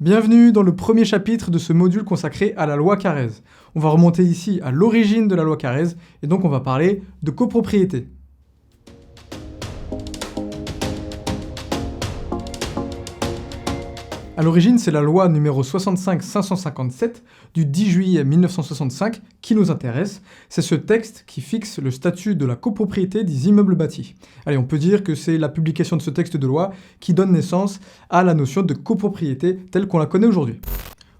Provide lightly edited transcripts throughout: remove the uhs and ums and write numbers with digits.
Bienvenue dans le premier chapitre de ce module consacré à la loi Carrez. On va remonter ici à l'origine de la loi Carrez et donc on va parler de copropriété. À l'origine, c'est la loi numéro 65-557 du 10 juillet 1965 qui nous intéresse. C'est ce texte qui fixe le statut de la copropriété des immeubles bâtis. Allez, on peut dire que c'est la publication de ce texte de loi qui donne naissance à la notion de copropriété telle qu'on la connaît aujourd'hui.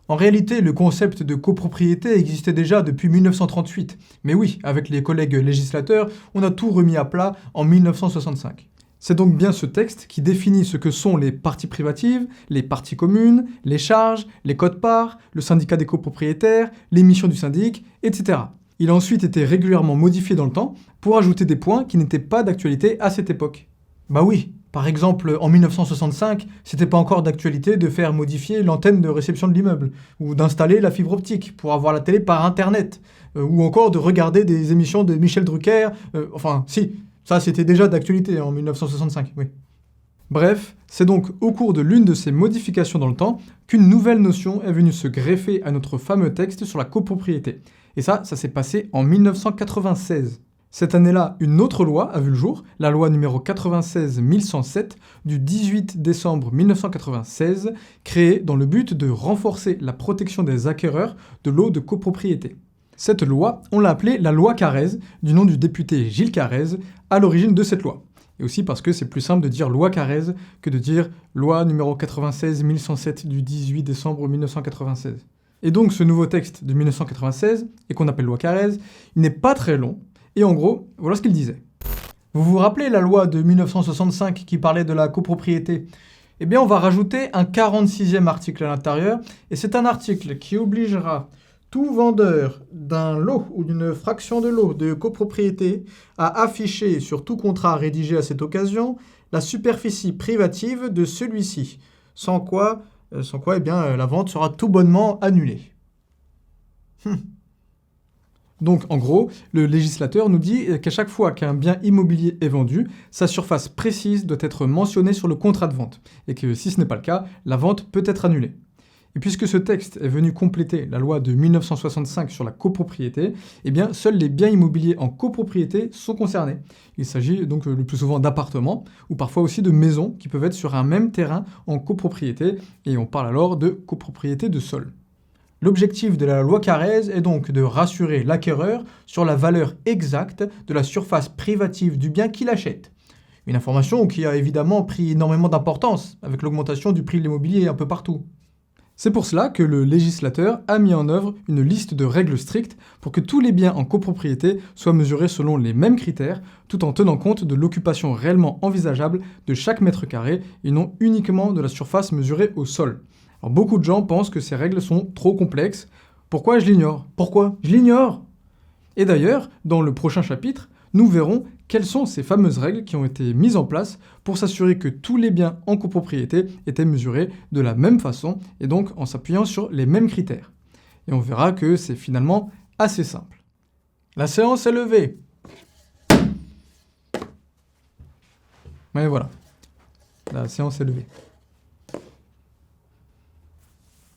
En réalité, le concept de copropriété existait déjà depuis 1938. Mais oui, avec les collègues législateurs, on a tout remis à plat en 1965. C'est donc bien ce texte qui définit ce que sont les parties privatives, les parties communes, les charges, les quotes-parts, le syndicat des copropriétaires, les missions du syndic, etc. Il a ensuite été régulièrement modifié dans le temps pour ajouter des points qui n'étaient pas d'actualité à cette époque. Bah oui, par exemple, en 1965, c'était pas encore d'actualité de faire modifier l'antenne de réception de l'immeuble, ou d'installer la fibre optique pour avoir la télé par internet, ou encore de regarder des émissions de Michel Drucker, si. Ça, c'était déjà d'actualité en 1965, oui. Bref, c'est donc au cours de l'une de ces modifications dans le temps qu'une nouvelle notion est venue se greffer à notre fameux texte sur la copropriété. Et ça s'est passé en 1996. Cette année-là, une autre loi a vu le jour, la loi numéro 96-1107 du 18 décembre 1996, créée dans le but de renforcer la protection des acquéreurs de lots de copropriété. Cette loi, on l'a appelée la loi Carrez, du nom du député Gilles Carrez, à l'origine de cette loi. Et aussi parce que c'est plus simple de dire loi Carrez que de dire loi numéro 96-1107 du 18 décembre 1996. Et donc ce nouveau texte de 1996, et qu'on appelle loi Carrez, il n'est pas très long, et en gros, voilà ce qu'il disait. Vous vous rappelez la loi de 1965 qui parlait de la copropriété ? Eh bien on va rajouter un 46e article à l'intérieur, et c'est un article qui obligera tout vendeur d'un lot ou d'une fraction de lot de copropriété à afficher sur tout contrat rédigé à cette occasion la superficie privative de celui-ci, sans quoi la vente sera tout bonnement annulée. Donc en gros, le législateur nous dit qu'à chaque fois qu'un bien immobilier est vendu, sa surface précise doit être mentionnée sur le contrat de vente, et que si ce n'est pas le cas, la vente peut être annulée. Et puisque ce texte est venu compléter la loi de 1965 sur la copropriété, eh bien, seuls les biens immobiliers en copropriété sont concernés. Il s'agit donc le plus souvent d'appartements, ou parfois aussi de maisons qui peuvent être sur un même terrain en copropriété, et on parle alors de copropriété de sol. L'objectif de la loi Carrez est donc de rassurer l'acquéreur sur la valeur exacte de la surface privative du bien qu'il achète. Une information qui a évidemment pris énormément d'importance avec l'augmentation du prix de l'immobilier un peu partout. C'est pour cela que le législateur a mis en œuvre une liste de règles strictes pour que tous les biens en copropriété soient mesurés selon les mêmes critères, tout en tenant compte de l'occupation réellement envisageable de chaque mètre carré et non uniquement de la surface mesurée au sol. Alors, beaucoup de gens pensent que ces règles sont trop complexes. Pourquoi je l'ignore ? Pourquoi je l'ignore ? Et d'ailleurs, dans le prochain chapitre, nous verrons quelles sont ces fameuses règles qui ont été mises en place pour s'assurer que tous les biens en copropriété étaient mesurés de la même façon et donc en s'appuyant sur les mêmes critères. Et on verra que c'est finalement assez simple. La séance est levée. Et voilà, la séance est levée.